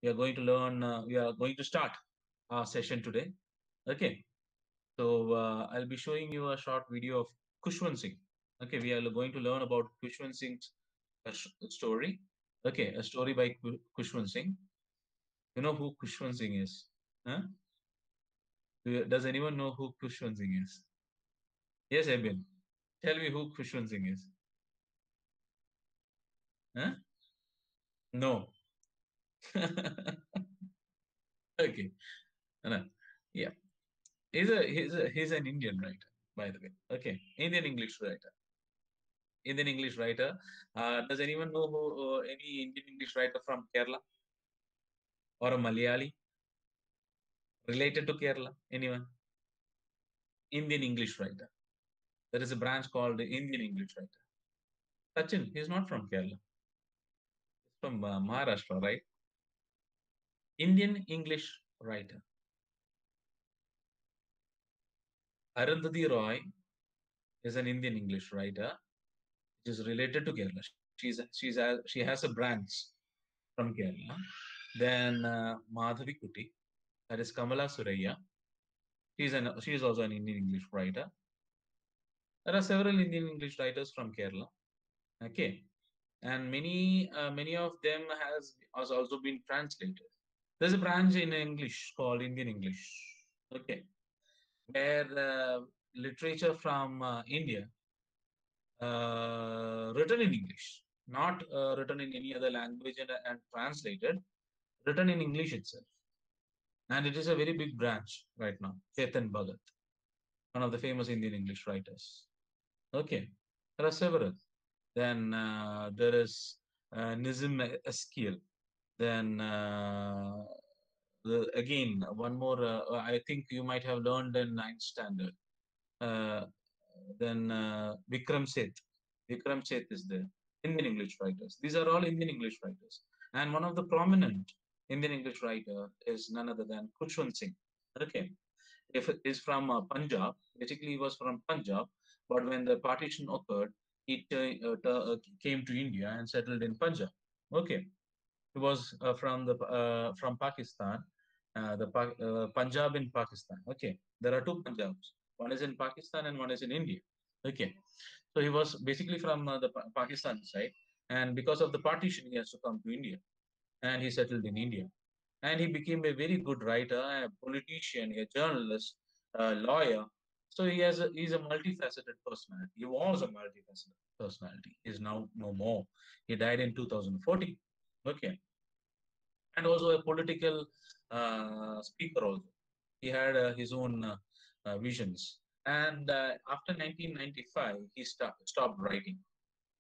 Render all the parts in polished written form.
we are going to learn, we are going to start our session today. Okay. So I'll be showing you a short video of Kushwant Singh. Okay. We are going to learn about Kushwant Singh's story. Okay. A story by Kushwant Singh. You know who Kushwant Singh is? Huh? Does anyone know who Kushwant Singh is? Yes, Ebin. Tell me who Kushwant Singh is. Huh? No. Okay. No. Yeah. He's an Indian writer, by the way. Okay. Indian English writer. Indian English writer. Does anyone know any Indian English writer from Kerala or a Malayali related to Kerala? Anyone? Indian English writer. There is a branch called Indian English writer. Sachin, he's not from Kerala. He's from Maharashtra, right? Indian English writer. Arundhati Roy is an Indian English writer, which is related to Kerala. She has a branch from Kerala. Then Madhavi Kuti, that is Kamala Suraya. She is also an Indian English writer. There are several Indian English writers from Kerala. Okay, and many of them has also been translated. There's a branch in English called Indian English. Okay, where literature from India written in English, not written in any other language and translated, written in English itself. And it is a very big branch right now. Chetan Bhagat, one of the famous Indian English writers. Okay, there are several. Then there is Nizam Eskiel. Then again, one more, I think you might have learned in ninth standard. Uh, then Vikram Seth. Vikram Seth is there. Indian English writers. These are all Indian English writers. And one of the prominent Indian English writer is none other than Kushwant Singh. Okay. If it is from Punjab, basically he was from Punjab, but when the partition occurred, he came to India and settled in Punjab. Okay. He was from Pakistan, Punjab in Pakistan. Okay. There are two Punjabs. One is in Pakistan and one is in India. Okay. So he was basically from the Pakistan side, and because of the partition, he has to come to India, and he settled in India, and he became a very good writer, a politician, a journalist, a lawyer. So he's a multifaceted personality. He was a multifaceted personality. He's now no more. He died in 2014. Okay, and also a political speaker. Also, he had his own visions. And after 1995, he stopped writing.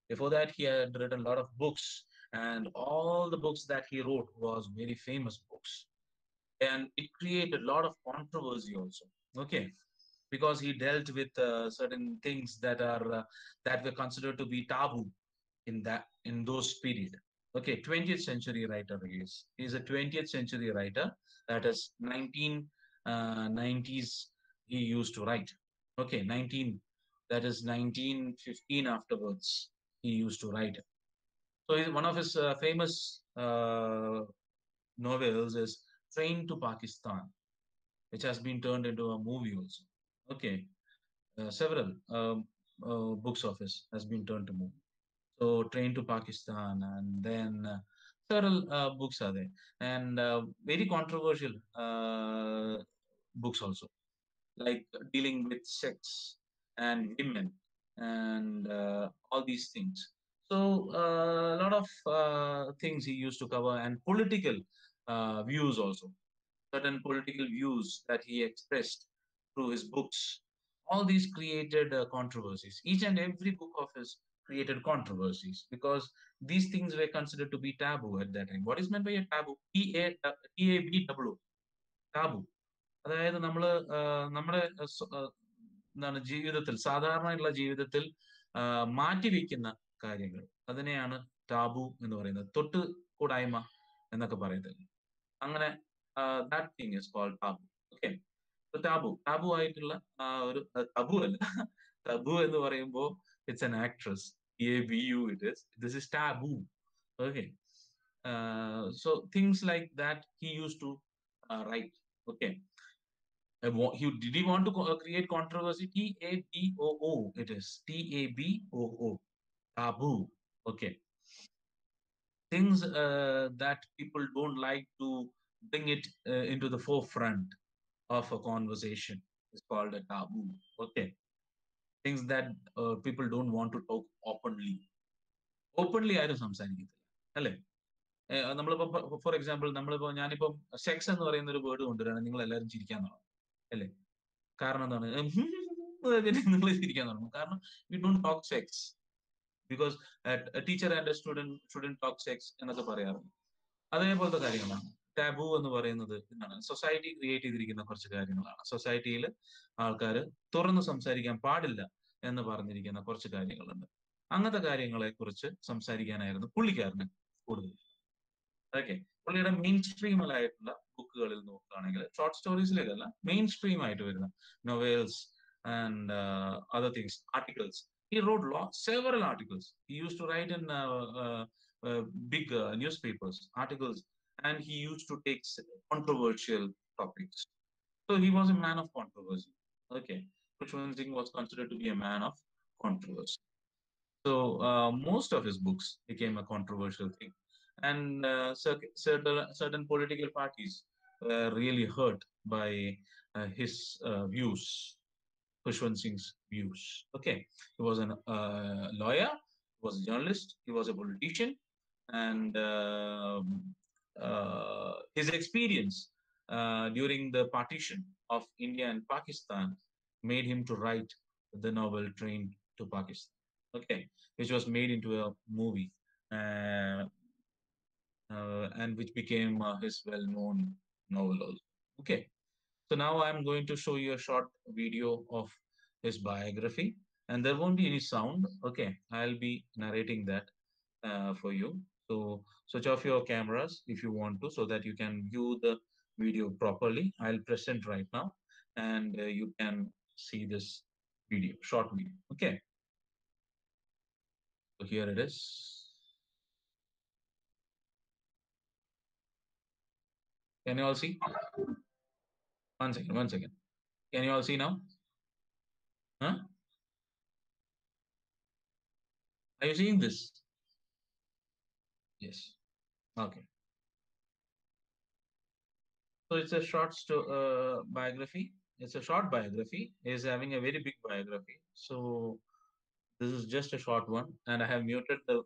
Before that, he had written a lot of books, and all the books that he wrote was very famous books, and it created a lot of controversy also. Okay, because he dealt with certain things that were considered to be taboo in those period. Okay, 20th century writer he is. He's a 20th century writer. That is 1990s. He used to write. Okay, 19. That is 1915 afterwards. He used to write. So one of his famous novels is Train to Pakistan, which has been turned into a movie also. Okay, several books of his has been turned to movie. So Train to Pakistan, and then several books are there, and very controversial books also, like dealing with sex and women and all these things. So a lot of things he used to cover, and political views also, certain political views that he expressed through his books. All these created controversies. Each and every book of his created controversies because these things were considered to be taboo at that time. What is meant by a taboo? TABO, taboo. അതായത് നമ്മൾ നമ്മുടെ എന്താണ് ജീവിതത്തിൽ സാധാരണയുള്ള ജീവിതത്തിൽ മാറ്റിവെക്കുന്ന കാര്യങ്ങൾ അതിനെയാണ് taboo എന്ന് പറയുന്നത്. തൊട്ട് കൂടായ്മ എന്നൊക്കെ പറയത്തില്ല. അങ്ങനെ that thing is called taboo. Okay, taboo ആയിട്ടുള്ള ഒരു ടബു അല്ല, ടബു എന്ന് പറയുമ്പോൾ it's an actress. ABU it is. This is taboo. Okay. So things like that he used to write. Okay. Did he want to create controversy? Taboo. It is Taboo. Taboo. Okay. Things that people don't like to bring it into the forefront of a conversation is called a taboo. Okay. Things that people don't want to talk openly. Openly ആരും സംസാരിക്കത്തില്ല അല്ലേ? നമ്മളിപ്പോ for example നമ്മളിപ്പോ ഞാനിപ്പം sex എന്ന് പറയുന്ന ഒരു word കൊണ്ടുവരാണ്, നിങ്ങൾ എല്ലാവരും ചിരിക്കാൻ തുടങ്ങും അല്ലേ? കാരണം എന്താണ്? നിങ്ങൾ ചിരിക്കാൻ തുടങ്ങും. കാരണം we don't talk sex because teacher and student talk sex എന്നൊക്കെ പറയാറുണ്ട്. അതേപോലത്തെ കാര്യങ്ങളാണ്. ടാബു എന്ന് പറയുന്നത് എന്താണ്? സൊസൈറ്റി ക്രിയേറ്റ് ചെയ്തിരിക്കുന്ന കുറച്ച് കാര്യങ്ങളാണ്. സൊസൈറ്റിയിൽ ആൾക്കാർ തുറന്ന് സംസാരിക്കാൻ പാടില്ല എന്ന് പറഞ്ഞിരിക്കുന്ന കുറച്ച് കാര്യങ്ങളുണ്ട്. അങ്ങനത്തെ കാര്യങ്ങളെ കുറിച്ച് സംസാരിക്കാനായിരുന്നു പുള്ളിക്കാരന് കൂടുതൽ. ഓക്കെ. പുള്ളിയുടെ മെയിൻ സ്ട്രീമിലായിട്ടുള്ള ബുക്കുകളിൽ നോക്കുകയാണെങ്കിൽ ഷോർട്ട് സ്റ്റോറീസിലേക്കല്ല, മെയിൻ സ്ട്രീം ആയിട്ട് വരുന്ന novels and other things, articles. He wrote several articles. He used to write in big newspapers, articles, and he used to take controversial topics. So he was a man of controversy. Okay. Khushwant Singh was considered to be a man of controversy. So most of his books became a controversial thing, and certain political parties were really hurt by his views, Khushwant Singh's views. Okay, he was a lawyer, he was a journalist, he was a politician, and his experience during the partition of India and Pakistan made him to write the novel Train to Pakistan. Okay, which was made into a movie, uh, and which became his well-known novel also. Okay, so now I'm going to show you a short video of his biography, and there won't be any sound. Okay, I'll be narrating that for you. So switch off your cameras if you want to, so that you can view the video properly. I'll present right now, and you can see this video, short video. Okay, so here it is. Can you all see? One second, one second. Can you all see now? Huh? Are you seeing this? Yes. Okay. So it's a short biography. It's a short biography. He's having a very big biography. So this is just a short one, and I have muted the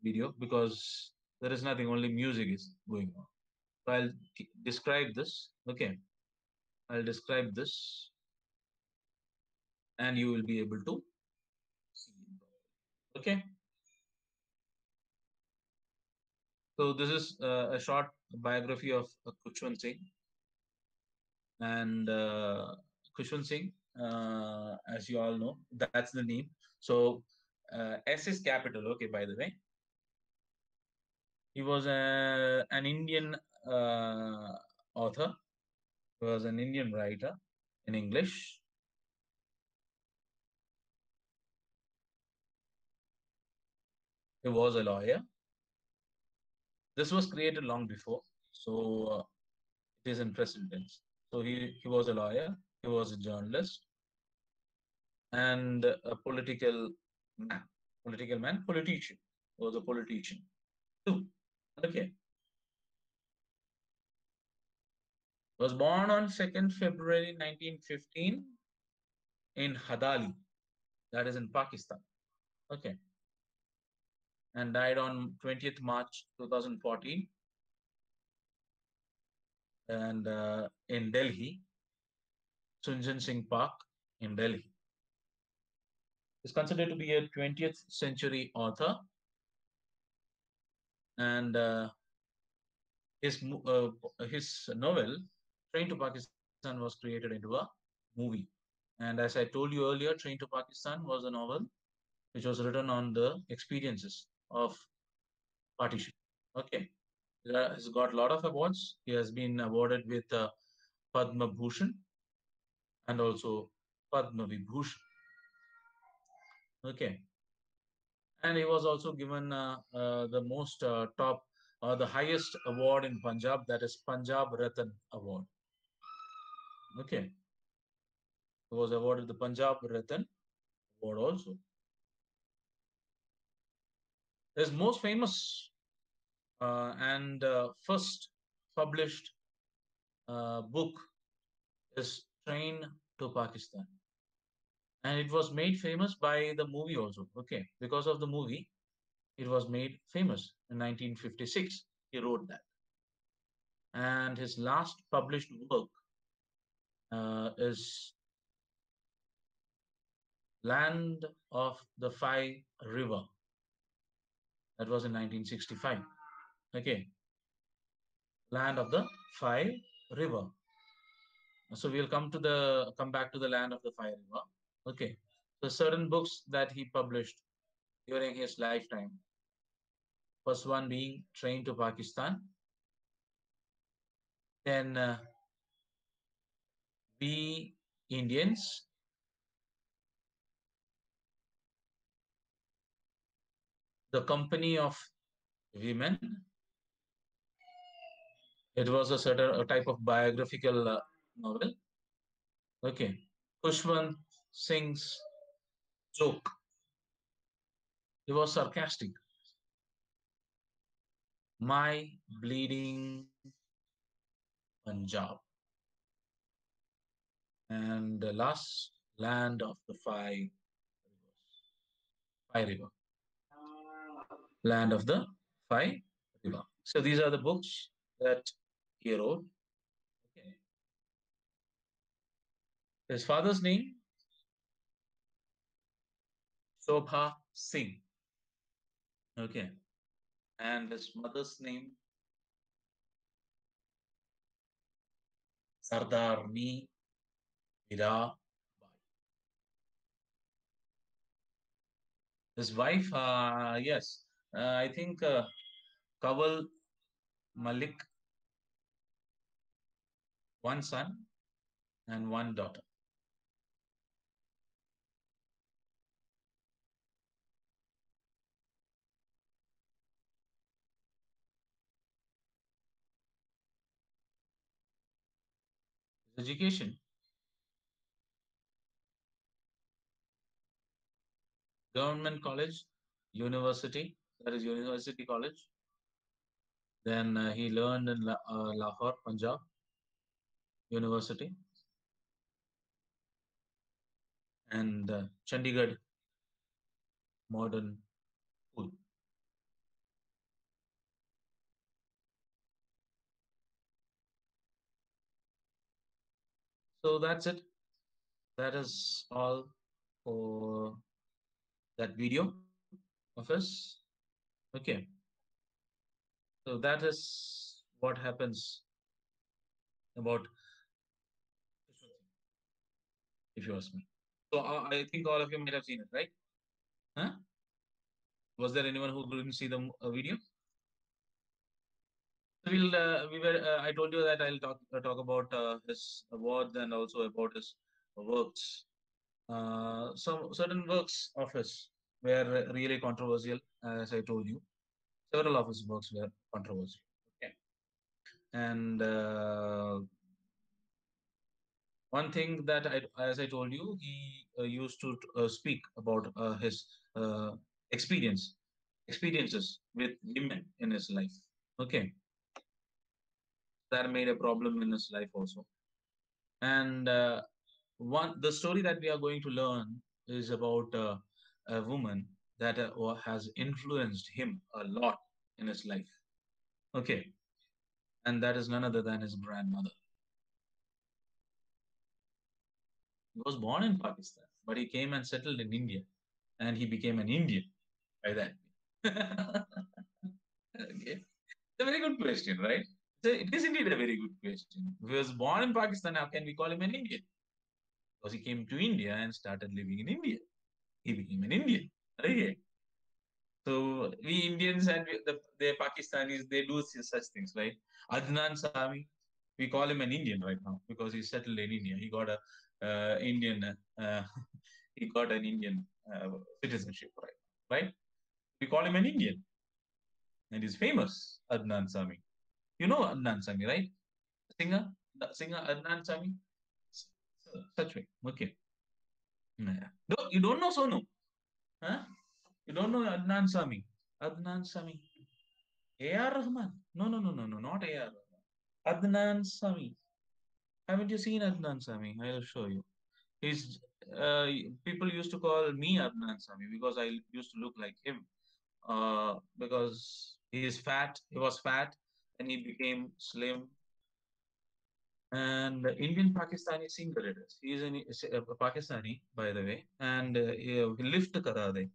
video because there is nothing. Only music is going on. So I'll describe this. Okay. I'll describe this, and you will be able to see it. Okay. So this is a short biography of Khushwant Singh. And Khushwant Singh, as you all know, that's the name. So S is capital, okay, by the way. He was an Indian author. He was an Indian writer in English. He was a lawyer. This was created long before, so it is in present tense. So he was a lawyer, he was a journalist, and a politician. He was a politician too. Okay. Was born on 2nd February 1915 in Hadali, that is in Pakistan. Okay. And died on 20th March 2014 and in Delhi, Sunjan Singh Park in Delhi. Is considered to be a 20th century author, and his novel Train to Pakistan was created into a movie. And as I told you earlier, Train to Pakistan was a novel which was written on the experiences of partition. Okay. He has got a lot of awards. He has been awarded with Padma Bhushan and also Padma Vibhushan. Okay. And he was also given the most top, the highest award in Punjab, that is Punjab Ratan Award. Okay, he was awarded the Punjab Ratan Award also. His most famous and first published book is Train to Pakistan, and it was made famous by the movie also. Okay, because of the movie, it was made famous in 1956. He wrote that, and his last published work is Land of the Five River. That was in 1965. Okay, Land of the Five River. So we'll come back to the Land of the Five River. Okay, so certain books that he published during his lifetime. First one being Train to Pakistan. Then We Indians, The Company of Women. It was a type of biographical novel. Okay. Kushwant Singh's Joke. He was sarcastic. My Bleeding Punjab. And the last, Land of the Five River. Land of the Five River. So these are the books that he wrote. Okay. His father's name, Shobha Singh. Okay. And his mother's name, Sardarni Mirabai. His wife, yes, I think Kawal Malik, one son and one daughter. His education, government college, university, that is University College. Then he learned in Lahore, Punjab University, and Chandigarh Modern School. So that's it. That is all for that video of us. Okay. So that is what happens about, if you ask me. So I think all of you might have seen it, right? Huh? Was there anyone who didn't see the video? So we were. I told you that I'll talk about his awards and also about his works. Some certain works of his were really controversial, as I told you. Several of his works were controversial. Okay, and one thing that as I told you, he used to speak about his uh, experience, experiences with women in his life. Okay, that made a problem in his life also. And one the story that we are going to learn is about a woman that has influenced him a lot in his life. Okay, and that is none other than his grandmother. He was born in Pakistan, but he came and settled in India, and he became an Indian by that. Okay, it's a very good question, right? So it is indeed a very good question. If he was born in Pakistan, how can we call him an Indian? Because he came to India and started living in India. He became an Indian. Okay. So we Indians and the Pakistanis, they do such things, right? Adnan Sami, we call him an Indian right now because he settled in India. He got a Indian, he got an Indian citizenship, right? Right? We call him an Indian, and he's famous. Adnan Sami. You know Adnan Sami, right? Singer, the singer Adnan Sami. Such way. Okay. Yeah. You don't know Sonu, huh? You don't know Adnan Sami. Adnan Sami. A.R. Rahman. No, no, no, no, no, not A.R. Rahman. Adnan Sami. Haven't you seen Adnan Sami? I'll show you. He's uh, People used to call me Adnan Sami because I used to look like him. Because he is fat. He was fat, and he became slim. And Indian Pakistani singer it is. He is a Pakistani, by the way, and Lift Kara De.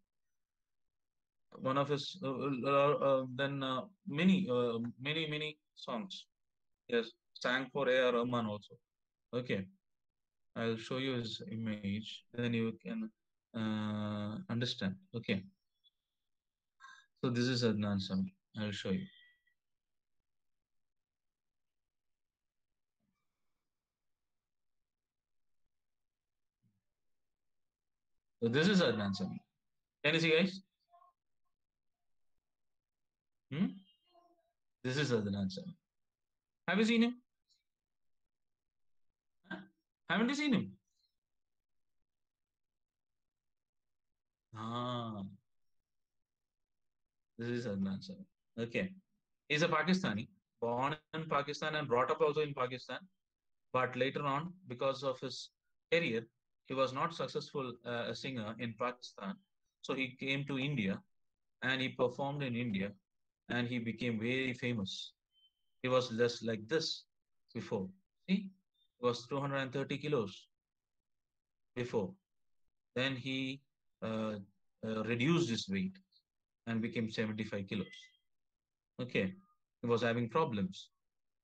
One of his then many songs. Yes, sang for A.R. Rahman also. Okay, I'll show you his image. Then you can understand. Okay, so this is Adnan Sami. I'll show you. So this is Adnan Sami. Can you see, guys? Hmm? This is Adnan Sami. Have you seen him? Huh? Haven't you seen him? Ah, this is Adnan Sami. Okay. He's a Pakistani, born in Pakistan and brought up also in Pakistan. But later on, because of his career, he was not successful a singer in Pakistan. So he came to India and he performed in India and he became very famous. He was just like this before. See, he was 230 kilos before. Then he uh, reduced his weight and became 75 kilos. Okay. He was having problems,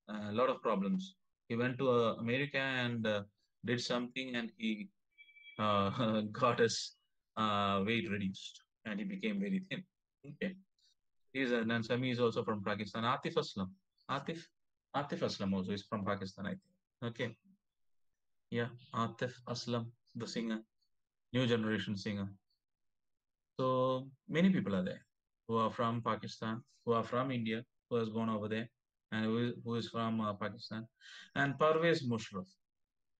a lot of problems. He went to America and did something, and he got his weight reduced, and he became very thin. Okay, and Sami is also from Pakistan. Atif, Atif Aslam also is from Pakistan, I think. Okay, yeah, Atif Aslam, the singer, new generation singer. So many people are there who are from Pakistan, who are from India, who has gone over there, and who is from Pakistan. And Parvez Musharraf,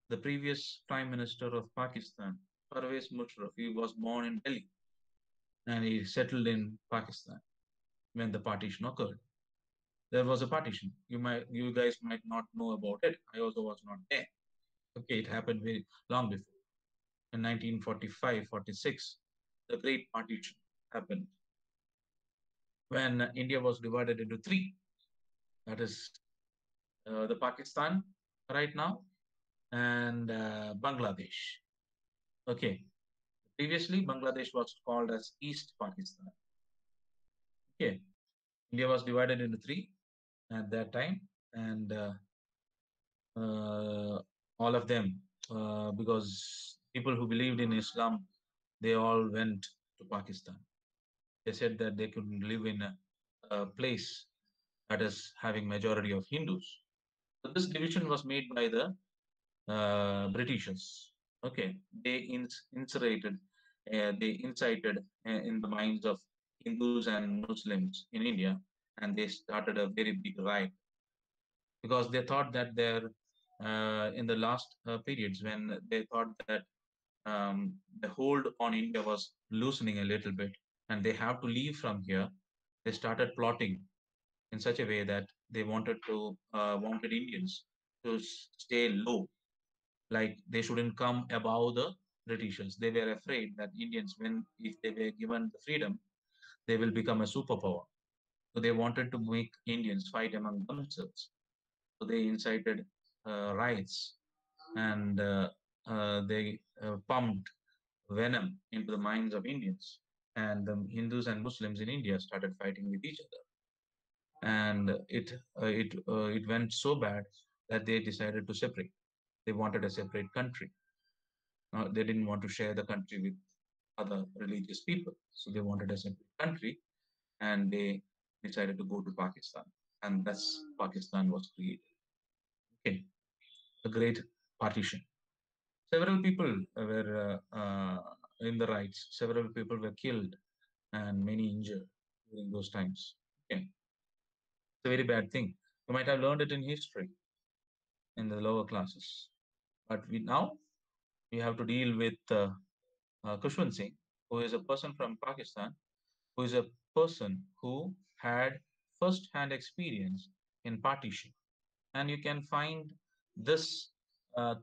the previous Prime Minister of Pakistan, Parvez Musharraf, he was born in Delhi and he settled in Pakistan when the partition occurred. There was a partition. You guys might not know about it. I also was not there. Okay, it happened very long before. In 1945, 46, the Great Partition happened when India was divided into three. That is the Pakistan right now and Bangladesh. Okay. Previously, Bangladesh was called as East Pakistan. Okay. India was divided into three at that time, and uh, all of them, because people who believed in Islam, they all went to Pakistan. They said that they could live in a place that is having majority of Hindus. So this division was made by the Britishers. Okay, they incited in the minds of Hindus and Muslims in India, and they started a very big riot because they thought that in the last periods when they thought that the hold on India was loosening a little bit, and they have to leave from here. They started plotting in such a way that they wanted Indians to stay low, like they shouldn't come above the Britishers. They were afraid that Indians, when if they were given the freedom, they will become a superpower. So they wanted to make Indians fight among themselves. So they incited riots and they pumped venom into the minds of Indians. And the Hindus and Muslims in India started fighting with each other. And it went so bad that they decided to separate. They wanted a separate country. They didn't want to share the country with other religious people. So they wanted a separate country and they decided to go to Pakistan. And that's Pakistan was created. Okay, a great partition. Several people were in the riots. Several people were killed and many injured. during those times. Okay, it's a very bad thing. You might have learned it in history in the lower classes, but we have to deal with Khushwant Singh, who is a person from Pakistan, who is a person who had first-hand experience in partition, and you can find this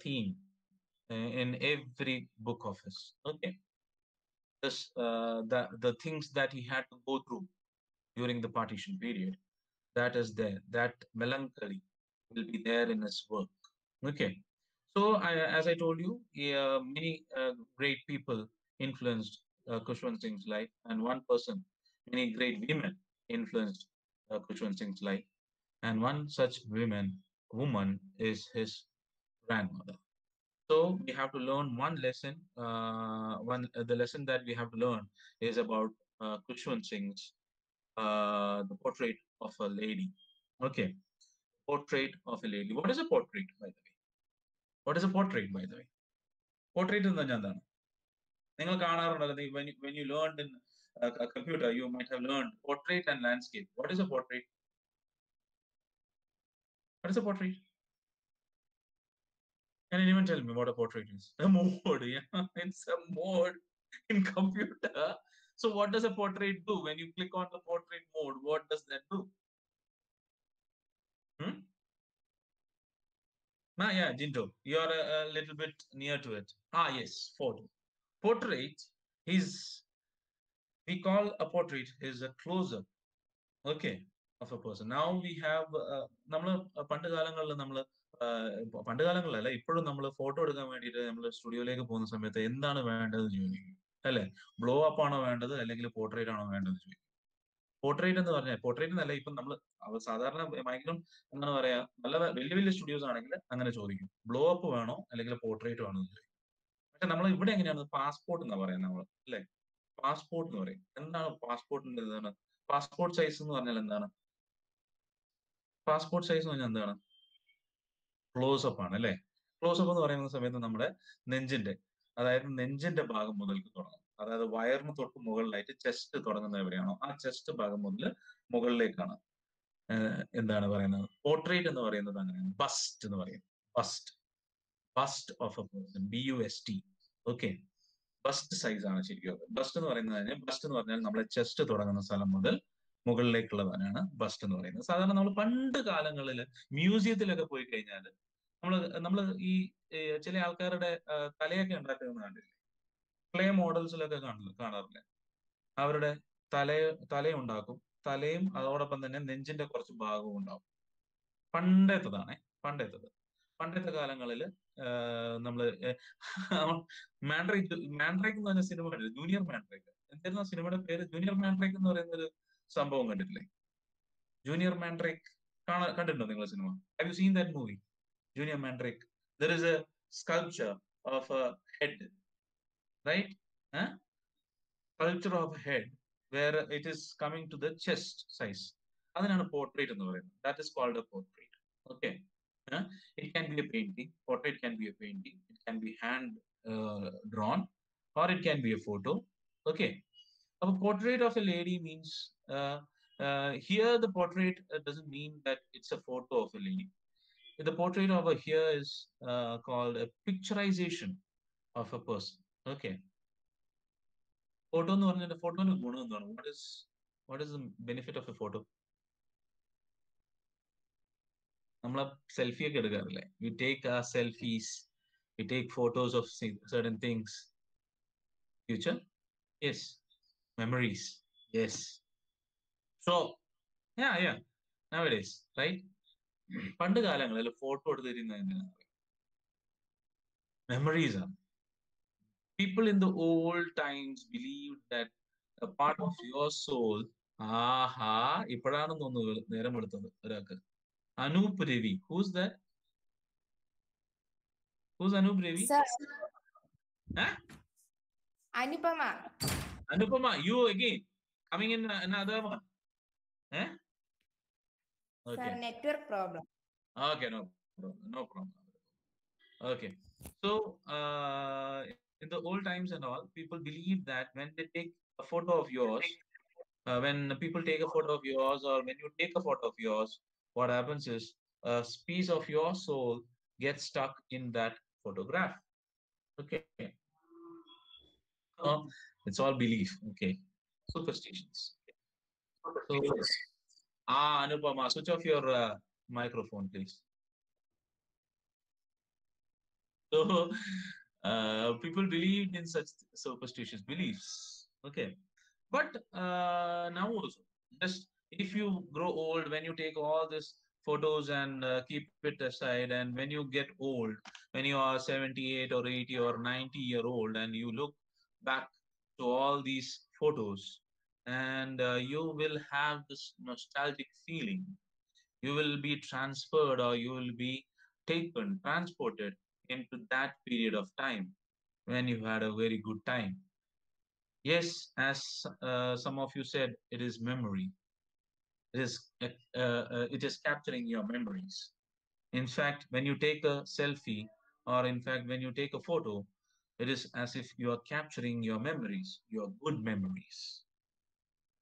theme in every book of his. Okay, this the things that he had to go through during the partition period, that is there. That melancholy will be there in his work. Okay. So, as I told you, many great people influenced Khushwant Singh's life, and one person, many great women influenced Khushwant Singh's life, and one such woman is his grandmother. So we have to learn one lesson. The lesson that we have to learn is about Khushwant Singh's the portrait of a lady. Okay, portrait of a lady. What is a portrait, by the way? What is a portrait, by the way? Portrait എന്ന് പറഞ്ഞാൽ എന്താണ്? നിങ്ങൾ കാണാറുണ്ടല്ലോ, when you learned in a computer, you might have learned portrait and landscape. What is a portrait? What is a portrait? Can anyone tell me what a portrait is? A mode, yeah, it's a mode in computer. So what does a portrait do? When you click on the portrait mode, what does that do? Hmm? Yeah, Jinto, you are a little bit near to it. Yes, photo. Portrait is, we call a portrait is a close-up, okay, of a person. Now we have, നമ്മൾ പണ്ട് കാലങ്ങളിൽ നമ്മൾ പണ്ട് കാലങ്ങളിലല്ല, ഇപ്പോഴും നമ്മൾ photo എടുക്കാൻ വേണ്ടിയിട്ട് നമ്മൾ സ്റ്റുഡിയോയിലേക്ക് പോകുന്ന സമയത്ത് എന്താണ് വേണ്ടത് ചോദിക്കും, അല്ലെ? ബ്ലോ അപ്പ് ആണോ വേണ്ടത്, അല്ലെങ്കിൽ പോർട്രേറ്റ് ആണോ വേണ്ടത് ചോദിക്കും. പോർട്രേറ്റ് എന്ന് പറഞ്ഞാൽ, പോർട്രേറ്റ് എന്നല്ല, ഇപ്പം നമ്മൾ സാധാരണ ഭയങ്കര എന്താണ് പറയാ, നല്ല വലിയ വലിയ സ്റ്റുഡിയോസ് ആണെങ്കിൽ അങ്ങനെ ചോദിക്കും, ബ്ലോ അപ്പ് വേണോ അല്ലെങ്കിൽ പോർട്രേറ്റ് വേണോ എന്ന് ചോദിക്കും. പക്ഷെ നമ്മൾ ഇവിടെ എങ്ങനെയാണ്, പാസ്പോർട്ട് എന്നാ പറയാം നമ്മൾ, അല്ലെ? പാസ്പോർട്ട് എന്ന് പറയും. എന്താണ് പാസ്പോർട്ടിന്റെ എന്താണ്? പാസ്പോർട്ട് സൈസ് എന്ന് പറഞ്ഞാൽ എന്താണ്? പാസ്പോർട്ട് സൈസ് എന്ന് പറഞ്ഞാൽ എന്താണ്? ക്ലോസപ്പ് ആണ്, അല്ലെ? ക്ലോസപ്പ് എന്ന് പറയുന്ന സമയത്ത് നമ്മുടെ നെഞ്ചിന്റെ, അതായത് നെഞ്ചിന്റെ ഭാഗം മുതൽക്ക് തുടങ്ങും. അതായത് വയറിന് തൊട്ട് മുകളിലായിട്ട് ചെസ്റ്റ് തുടങ്ങുന്നത് എവിടെയാണോ ആ ചെസ്റ്റ് ഭാഗം മുതൽ മുകളിലേക്കാണ് എന്താണ് പറയുന്നത്, പോർട്രേറ്റ് എന്ന് പറയുന്നത് അങ്ങനെയാണ്. ബസ്റ്റ് എന്ന് പറയും. Bust, bust of a person, BUST. Okay, bust size ആണ് ശരിക്കും. ബസ്റ്റ് എന്ന് പറയുന്നത്, ബസ്റ്റ് എന്ന് പറഞ്ഞാൽ നമ്മുടെ ചെസ്റ്റ് തുടങ്ങുന്ന സ്ഥലം മുതൽ മുകളിലേക്കുള്ളതാണ് ബസ്റ്റ് എന്ന് പറയുന്നത്. സാധാരണ നമ്മൾ പണ്ട് കാലങ്ങളിൽ മ്യൂസിയത്തിലൊക്കെ പോയി കഴിഞ്ഞാൽ നമ്മള് ഈ ചില ആൾക്കാരുടെ തലയൊക്കെ ഉണ്ടാക്കുന്നത് കണ്ടില്ലേ? ക്ലേ മോഡൽസിലൊക്കെ കാണാറില്ലേ? അവരുടെ തലയുണ്ടാക്കും. തലയും അതോടൊപ്പം തന്നെ നെഞ്ചിന്റെ കുറച്ച് ഭാഗവും ഉണ്ടാവും. പണ്ടത്തേതാണ്, പണ്ടത്തെ കാലങ്ങളിൽ നമ്മള് മാൻഡ്രേക്ക് എന്ന് പറഞ്ഞ സിനിമ കണ്ടില്ലേ? Junior Mandrake. എന്തായിരുന്നു ആ സിനിമയുടെ പേര്? ജൂനിയർ മാൻഡ്രേക്ക് എന്ന് പറയുന്ന ഒരു സംഭവം കണ്ടിട്ടില്ലേ? ജൂനിയർ മാൻഡ്രേക്ക് കണ്ടിട്ടുണ്ടോ നിങ്ങൾ cinema? Have you seen that movie, junior Mandrake? There is a sculpture of a head, right? Huh? Sculpture of a head where it is coming to the chest size. അതിനാണ് portrait എന്ന് പറയുന്നത്. That is called a portrait. Okay. It can be a painting. Portrait can be a painting. It can be hand drawn, or it can be a photo. Okay. A portrait of a lady means here the portrait doesn't mean that it's a photo of a lady. The portrait over here is called a picturization of a person. Okay. Photo എന്ന് പറഞ്ഞാൽ ഫോട്ടോന് ഗുണം എന്താണ്? What is the benefit of a photo? നമ്മൾ selfie ഒക്കെ എടുക്കാറില്ലേ? We take selfies, we take photos of certain things. Future? Yes. Memories? Yes. So, yeah. Nowadays, right? പണ്ട് കാലങ്ങളിൽ photo എടുത്തിരുന്നത് എന്തിനാണ്? Memories are. People in the old times believed that a part of your soul, ഇപ്പോഴാണ് തോന്നുന്നത് നേരം എടുത്തത് ഒരാൾക്ക്. Anoop Ravi. Who's that? Who's Anoop Ravi? Sir. Huh? Anupama. Anupama, you again. Coming in another one. Eh? Okay. Sir, network problem. Okay, no problem. Okay. So, in the old times and all, people believe that when they take a photo of yours, When people take a photo of yours, or when you take a photo of yours, what happens is a piece of your soul gets stuck in that photograph. Okay. It's all belief. Okay. Superstitions. So, Anupama, switch off your microphone, please. So, people believed in such superstitious beliefs. Okay. But now also, just if you grow old, when you take all these photos and keep it aside, and when you get old, when you are 78 or 80 or 90-year-old, and you look back to all these photos, and you will have this nostalgic feeling. You will be transferred, or you will be taken, transported into that period of time when you had a very good time. Yes, as some of you said, it is memory. It is capturing your memories. In fact, when you take a selfie, or in fact, when you take a photo, it is as if you are capturing your memories, your good memories.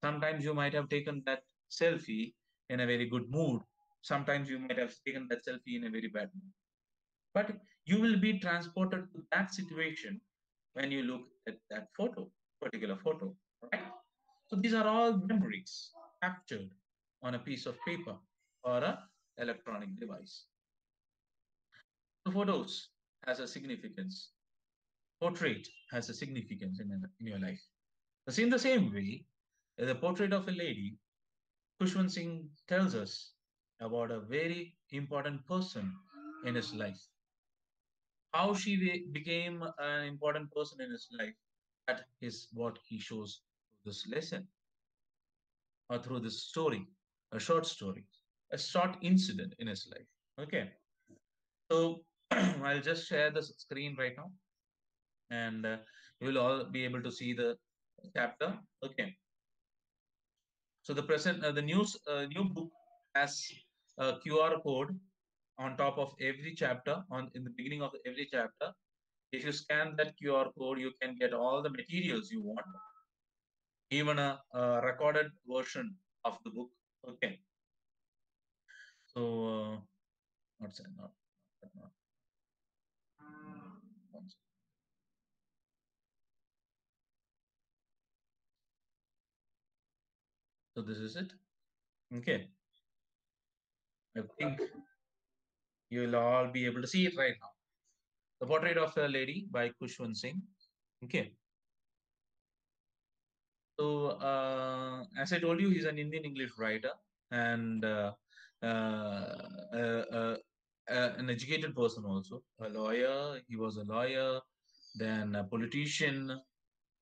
Sometimes you might have taken that selfie in a very good mood. Sometimes you might have taken that selfie in a very bad mood. But you will be transported to that situation when you look at that photo, particular photo, right? So these are all memories captured on a piece of paper or a electronic device. The photos has a significance. Portrait has a significance in your life. So in the same way, the portrait of a lady, Kushwant Singh tells us about a very important person in his life. How she became an important person in his life, that is what he shows through this lesson, or through this story, a short story, a short incident in his life. Okay, so I'll just share the screen right now, and you will all be able to see the chapter. Okay, so the new book has a QR code on top of every chapter, on in the beginning of every chapter. If you scan that QR code, you can get all the materials you want, even a recorded version of the book. Okay, so not saying not. So this is it. Okay, I think you will all be able to see it right now. The Portrait of a Lady by Kushwant Singh. Okay, so as I told you, he's an Indian English writer, and uh, uh, uh, an educated person also, a lawyer. He was a lawyer, then a politician,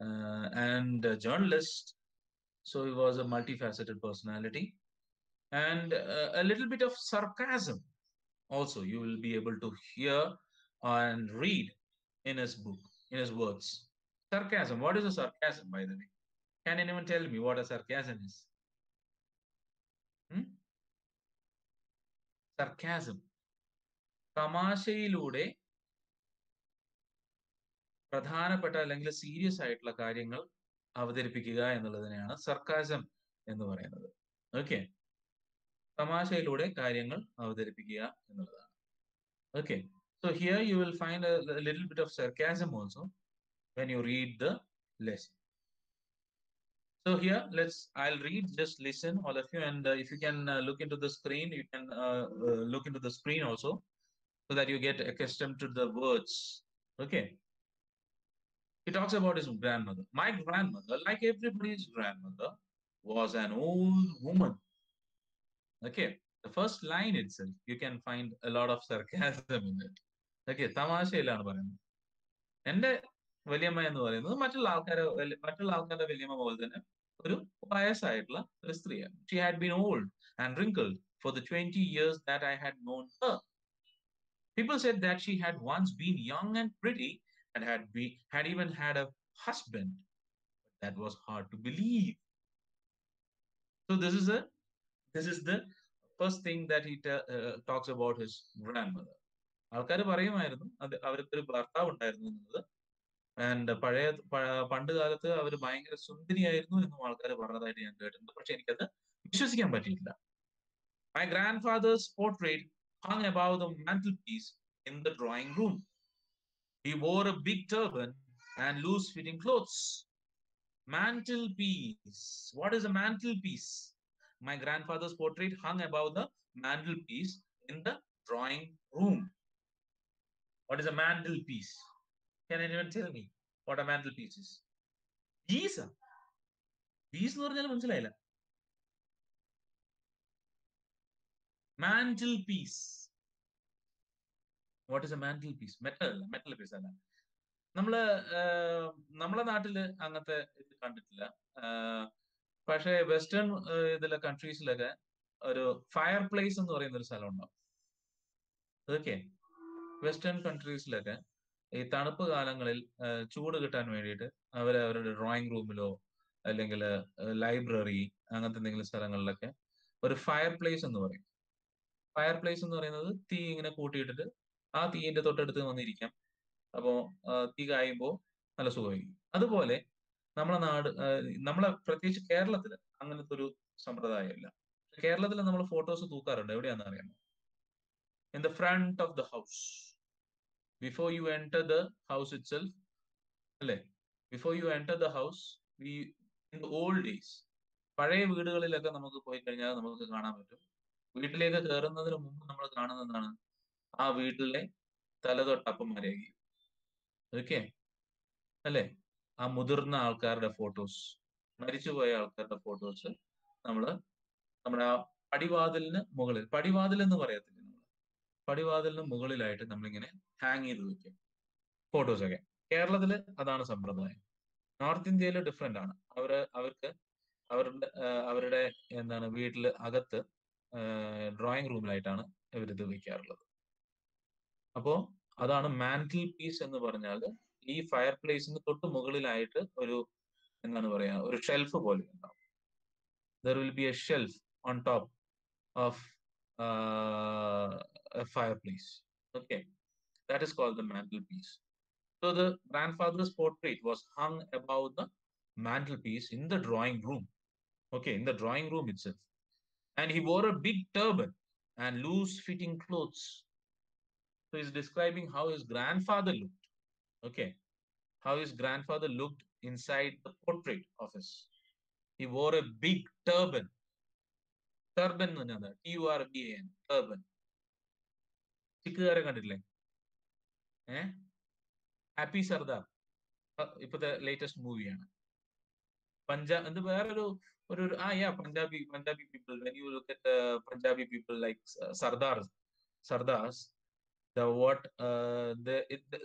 and a journalist. So he was a multifaceted personality, and a little bit of sarcasm also you will be able to hear and read in his book, in his words. Sarcasm. What is a sarcasm, by the way? Can anyone tell me what a sarcasm is? Hmm? Sarcasm. തമാശയിലൂടെ പ്രധാനപ്പെട്ട അല്ലെങ്കിൽ serious ആയിട്ടുള്ള കാര്യങ്ങൾ അവതരിപ്പിക്കുക എന്നുള്ളതിനെയാണ് sarcasm എന്ന് പറയുന്നത്. Okay, തമാശയിലൂടെ കാര്യങ്ങൾ അവതരിപ്പിക്കുക എന്നുള്ളതാണ്. Okay, so here you will find a little bit of sarcasm also when you read the lesson. So here, I'll read, just listen, all of you, and if you can look into the screen, you can look into the screen also, so that you get accustomed to the words. Okay. He talks about his grandmother. My grandmother, like everybody's grandmother, was an old woman. Okay. The first line itself, you can find a lot of sarcasm in it. Okay. തമാശയിലാണ് പറയുന്നത്. എന്റെ വലിയമ്മ എന്ന് പറയുന്നത് മറ്റുള്ള ആൾക്കാരുടെ വലിയമ്മ പോലെ തന്നെ ഒരു വയസ്സായിട്ടുള്ള ഒരു സ്ത്രീയാണ്. She had been old and wrinkled for the 20 years that I had known her. People said that she had once been young and pretty, and had even had a husband. That was hard to believe. So this is the first thing that he talks about his grandmother. ആൾക്കാർ പറയുമായിരുന്നു അവർക്കൊരു ഭർത്താവ് ഉണ്ടായിരുന്നു എന്നുള്ളത്. And പണ്ട് കാലത്ത് അവർ ഭയങ്കര സുന്ദരിയായിരുന്നു എന്നും ആൾക്കാർ പറഞ്ഞതായിട്ട് ഞാൻ കേട്ടിട്ടുണ്ട്. പക്ഷെ എനിക്കത് വിശ്വസിക്കാൻ പറ്റിയിട്ടില്ല. My grandfather's portrait hung above the mantelpiece in the drawing room. He wore a big turban and loose-fitting clothes. Mantelpiece. What is a mantelpiece? My grandfather's portrait hung above the mantelpiece in the drawing room. What is a mantelpiece? Can anyone tell me what a mantelpiece is? Piece. Piece എന്ന് പറഞ്ഞാൽ മനസ്സിലായില്ല. Mantelpiece. What is a mantelpiece? Metal അല്ല, metal piece അല്ല. നമ്മളെ നാട്ടില് അങ്ങനത്തെ ഇത് കണ്ടിട്ടില്ല. പക്ഷേ വെസ്റ്റേൺ ഇതിലെ കൺട്രീസിലൊക്കെ ഒരു ഫയർ പ്ലേസ് എന്ന് പറയുന്ന ഒരു സ്ഥലം ഉണ്ടാവും. ഓക്കെ, വെസ്റ്റേൺ കൺട്രീസിലൊക്കെ ഈ തണുപ്പ് കാലങ്ങളിൽ ചൂട് കിട്ടാൻ വേണ്ടിയിട്ട് അവരുടെ ഡ്രോയിങ് റൂമിലോ അല്ലെങ്കിൽ ലൈബ്രറി അങ്ങനത്തെ എന്തെങ്കിലും സ്ഥലങ്ങളിലൊക്കെ ഒരു ഫയർ പ്ലേസ് എന്ന് പറയും. ഫയർ പ്ലേസ് എന്ന് പറയുന്നത് തീ ഇങ്ങനെ കൂട്ടിയിട്ടിട്ട് ആ തീയിന്റെ തൊട്ടടുത്ത് വന്നിരിക്കാം. അപ്പോ തീ കായുമ്പോൾ നല്ല സുഖമായിരിക്കും. അതുപോലെ നമ്മളെ പ്രത്യേകിച്ച് കേരളത്തിൽ അങ്ങനത്തെ ഒരു സമ്പ്രദായമില്ല. കേരളത്തിൽ നമ്മൾ ഫോട്ടോസ് തൂക്കാറുണ്ട്. എവിടെയാണെന്ന് അറിയാമോ? In the front of the house, before you enter the house itself, അല്ലേ? Before you enter the house, in the old days, പഴയ വീടുകളിലൊക്കെ നമുക്ക് പോയി കഴിഞ്ഞാൽ നമുക്ക് കാണാൻ പറ്റും. വീട്ടിലേക്ക് കയറുന്നതിന് മുമ്പ് നമ്മൾ കാണുന്നതാണ് ആ വീട്ടിലെ തലതൊട്ടപ്പന്മാരെയായിരിക്കും. ഓക്കെ അല്ലേ? ആ മുതിർന്ന ആൾക്കാരുടെ ഫോട്ടോസ്, മരിച്ചുപോയ ആൾക്കാരുടെ ഫോട്ടോസ് നമ്മുടെ ആ പടിവാതിലിന് മുകളിൽ, പടിവാതിൽ എന്ന് പറയത്തില്ല നമ്മൾ, പടിവാതിലിന് മുകളിലായിട്ട് നമ്മളിങ്ങനെ ഹാങ് ചെയ്ത് വെക്കും ഫോട്ടോസൊക്കെ. കേരളത്തിൽ അതാണ് സമ്പ്രദായം. നോർത്ത് ഇന്ത്യയിൽ ഡിഫറെന്റ് ആണ്. അവർക്ക് അവരുടെ എന്താണ് വീട്ടിൽ അകത്ത് ഡ്രോയിങ് റൂമിലായിട്ടാണ് ഇവരിത് വെക്കാറുള്ളത്. അപ്പോ അതാണ് മാന്റിൽ പീസ് എന്ന് പറഞ്ഞാൽ. ഈ ഫയർ പ്ലേസിന് തൊട്ട് മുകളിലായിട്ട് ഒരു എന്താണ് പറയാ, ഒരു ഷെൽഫ് പോലെ ഉണ്ടാവും. There will be a shelf on top of a fireplace. Okay, that is called the mantelpiece. So the grandfather's portrait was hung above the mantelpiece in the drawing room. Okay, in the drawing room itself. And he wore a big turban and loose-fitting clothes. So he's describing how his grandfather looked. Okay, how his grandfather looked inside the portrait of his. He wore a big turban. Turban എന്ന് പറഞ്ഞാൽ TURBAN, turban. ചിക്കുകാരെ കണ്ടിട്ടില്ലേ? Happy Sardar ഇപ്പോഴത്തെ latest മൂവിയാണ്. എന്ത് വേറൊരു Punjabi people. When you look at Punjabi people like Sardars,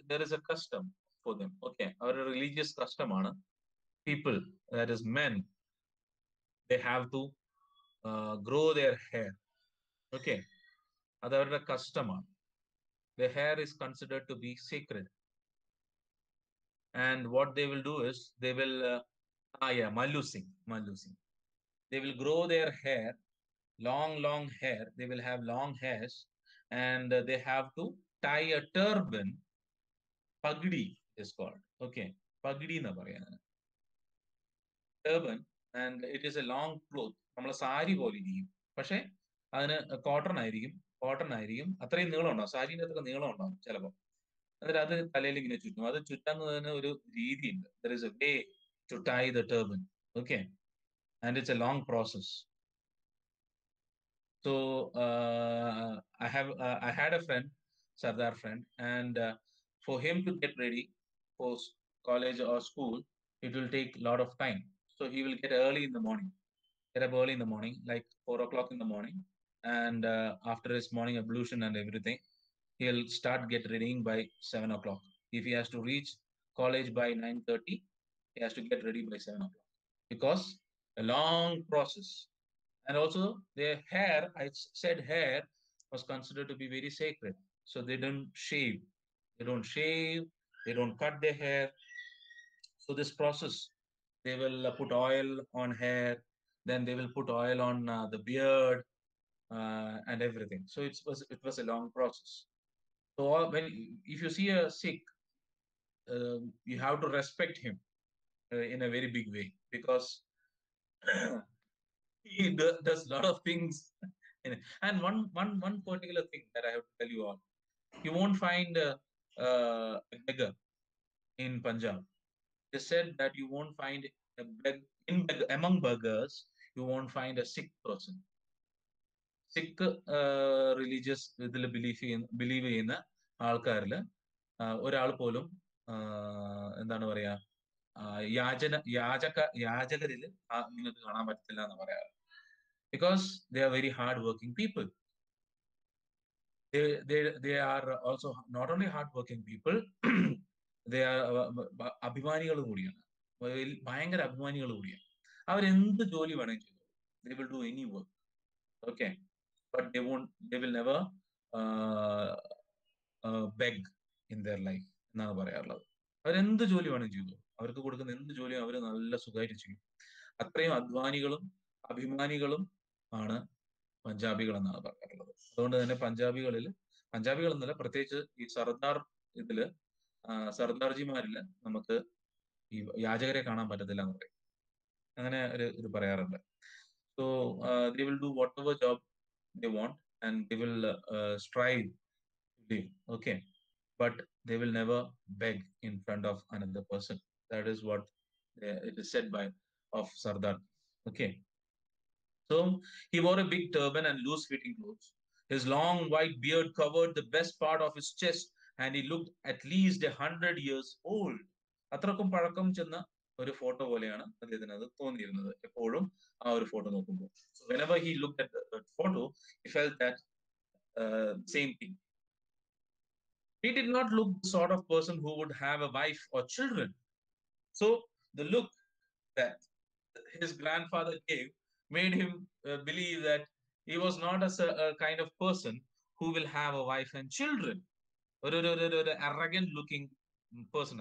there is a custom for them. Okay, our religious custom ആണ്. People, that is men, they have to grow their hair. Okay, അത് അവരുടെ കസ്റ്റമാണ്. The hair is considered to be sacred. And what they will do is they will Mallu Singh. They will grow their hair, long hair. They will have long hairs, and they have to tie a turban. Pagdi is called. Okay, pagdi na parayana. Turban, and it is a long cloth. നമ്മളെ സാരി പോലെ ഇരിക്കും, പക്ഷെ അതിന് cotton ആയിരിക്കും. അത്രയും നീളം ഉണ്ടാവും, സാരിന്റെ അത്ര നീളം ഉണ്ടാവും ചിലപ്പോൾ. എന്നിട്ട് അത് തലയിൽ ഇങ്ങനെ ചുറ്റും. അത് ചുറ്റാന്നതിന് ഒരു രീതിയുണ്ട്. There is a way to tie the turban. Okay, and it's a long process. So I had a friend, Sardar friend, and for him to get ready for college or school, it will take a lot of time. So he will get up early in the morning, like 4 o'clock in the morning, and after his morning ablution and everything, he'll start get reading by 7 o'clock. If he has to reach college by 9:30, he has to get ready by 7 o'clock, because a long process. And also their hair, I said hair was considered to be very sacred. So they don't shave. They don't cut their hair. So this process, they will put oil on hair, then they will put oil on the beard and everything. So it was a long process. So if you see a Sikh, you have to respect him in a very big way, because he does a lot of things. And one particular thing that I have to tell you all, you won't find a beggar in Punjab. They said that you won't find among beggars, you won't find a sick person. Sikh religious ഇതിൽ believe ചെയ്യുന്ന ആൾക്കാരിൽ ഒരാൾ പോലും എന്താണ് പറയാ യാചകരിൽ നിങ്ങൾക്ക് കാണാൻ പറ്റത്തില്ല എന്ന് പറയാറ്. Because they are very hard working people. they are also not only hard working people, they are അഭിമാനികൾ കൂടിയാണ്, ഭയങ്കര അഭിമാനികൾ കൂടിയാണ്. അവരെന്ത് ജോലി വേണമെങ്കിൽ ചെയ്തു, they will do any work. Okay, but they will never beg in their life എന്നാണ് പറയാറുള്ളത്. അവരെന്ത് ജോലി വേണമെങ്കിൽ ചെയ്തു, അവർക്ക് കൊടുക്കുന്ന എന്ത് ജോലിയും അവർ നല്ല സുഖമായിട്ട് ചെയ്യും. അത്രയും അധ്വാനികളും അഭിമാനികളും ആണ് പഞ്ചാബികൾ എന്നാണ് പറയാറുള്ളത്. അതുകൊണ്ട് തന്നെ പഞ്ചാബികൾ എന്നല്ല, പ്രത്യേകിച്ച് ഈ സർദാർജിമാരില് നമുക്ക് ഈ യാചകരെ കാണാൻ പറ്റത്തില്ല എന്ന് പറയും. അങ്ങനെ ഇത് പറയാറുണ്ട്. So they will do whatever job they want, and they will strive to live. Okay, but they will never beg in front of another person. That is what it is said by of Sardar. Okay. So he wore a big turban and loose-fitting clothes. His long white beard covered the best part of his chest, and he looked at least 100 years old. അത്രക്കും പഴക്കം ചെന്ന ഒരു photo പോലെയാണ് അദ്ദേഹത്തിന് അത് തോന്നിയിരുന്നത് എപ്പോഴും ആ ഒരു ഫോട്ടോ നോക്കുമ്പോൾ. So whenever he looked at that photo, he felt that same thing. He did not look the sort of person who would have a wife or children. So the look that his grandfather gave made him believe that he was not a kind of person who will have a wife and children. An arrogant looking person.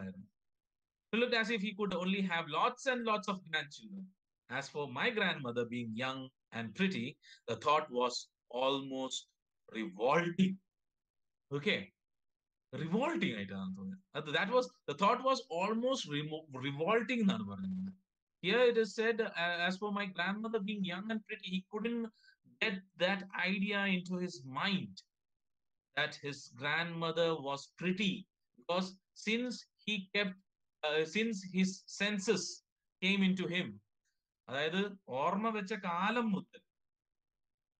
He looked as if he could only have lots and lots of grandchildren. As for my grandmother being young and pretty, the thought was almost revolting. Okay. Revolting. The thought was almost revolting. Here it is said, as for my grandmother being young and pretty, he couldn't get that idea into his mind that his grandmother was pretty, because since his senses came into him, അതായത് ഓർമ്മ വെച്ച കാലം മുതൽ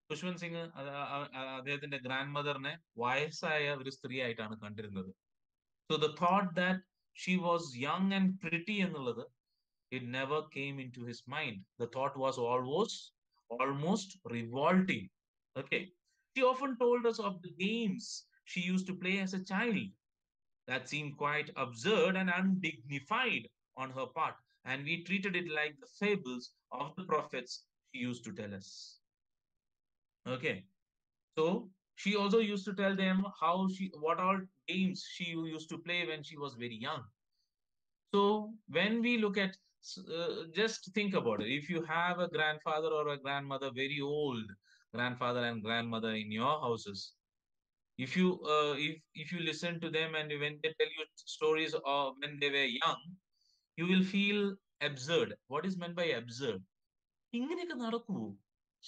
ഖുശ്വന്ത് സിംഗ് അദ്ദേഹത്തിന്റെ grand മദറിനെ വയസ്സായ ഒരു സ്ത്രീ ആയിട്ടാണ് കണ്ടിരുന്നത്. So the thought that she was young and pretty എന്നുള്ളത്, it never came into his mind. The thought was almost revolting. Okay. She often told us of the games she used to play as a child that seemed quite absurd and undignified on her part, and we treated it like the fables of the prophets she used to tell us. Okay. So she also used to tell them what all games she used to play when she was very young. So when we look at, just think about it. If you have a grandfather or a grandmother, very old grandfather and grandmother in your houses, if you listen to them and when they tell you stories of when they were young, you will feel absurd. What is meant by absurd?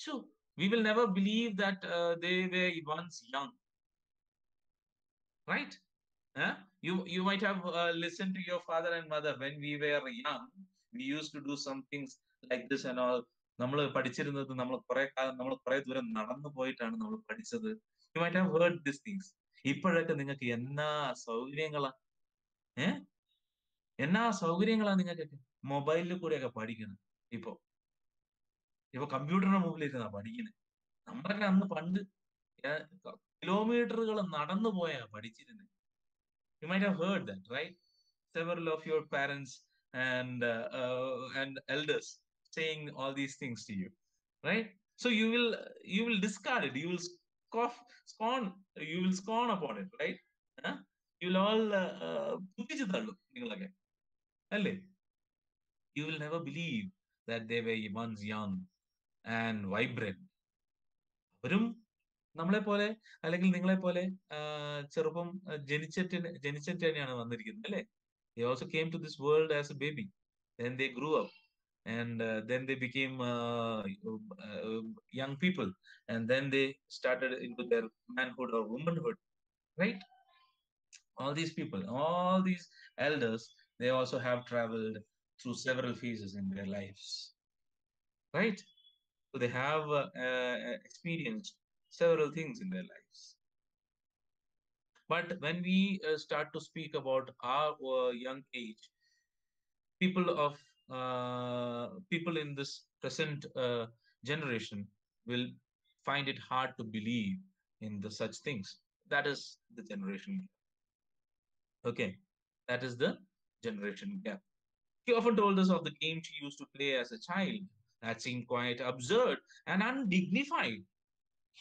So we will never believe that they were once young, right? You might have listened to your father and mother when we were young. We used to do some things like this and all. നമ്മൾ പഠിച്ചിരുന്നത്, നമ്മൾ കുറെ ദൂരം നടന്നു പോയിട്ടാണ് നമ്മൾ പഠിച്ചത്. You might have heard these things. ഇപ്പോഴൊക്കെ നിങ്ങൾക്ക് എന്നാ സൗകര്യങ്ങളാ നിങ്ങൾക്കൊക്കെ മൊബൈലിൽ കൂടെയൊക്കെ പഠിക്കുന്നത്. ഇപ്പൊ കമ്പ്യൂട്ടറിന് മുമ്പിലിരുന്നാ പഠിക്കുന്നത്. നമ്മളൊക്കെ അന്ന് പണ്ട് കിലോമീറ്ററുകൾ നടന്നു പോയാ പഠിച്ചിരുന്നത്. You might have heard that, right? Several of your parents and elders saying all these things to you, right? So you will discard it. You will scorn upon it, right? You will all you will never believe that they were once young and vibrant. നമ്മളെ പോലെ അല്ലെങ്കിൽ നിങ്ങളെ പോലെ ചെറുപ്പം ജനിച്ചിട്ട് തന്നെയാണ് വന്നിരിക്കുന്നത്, അല്ലേ? They also came to this world as a baby. Then they grew up, and then they became young people, and then they started into their manhood or womanhood, right? All these people, all these elders, they also have traveled through several phases in their lives, right? So they have experienced several things in their lives. But when we start to speak about our young age, people of people in this present generation will find it hard to believe in the such things. That is the generation. Okay, that is the generation gap. She often told us of the game she used to play as a child that seemed quite absurd and undignified.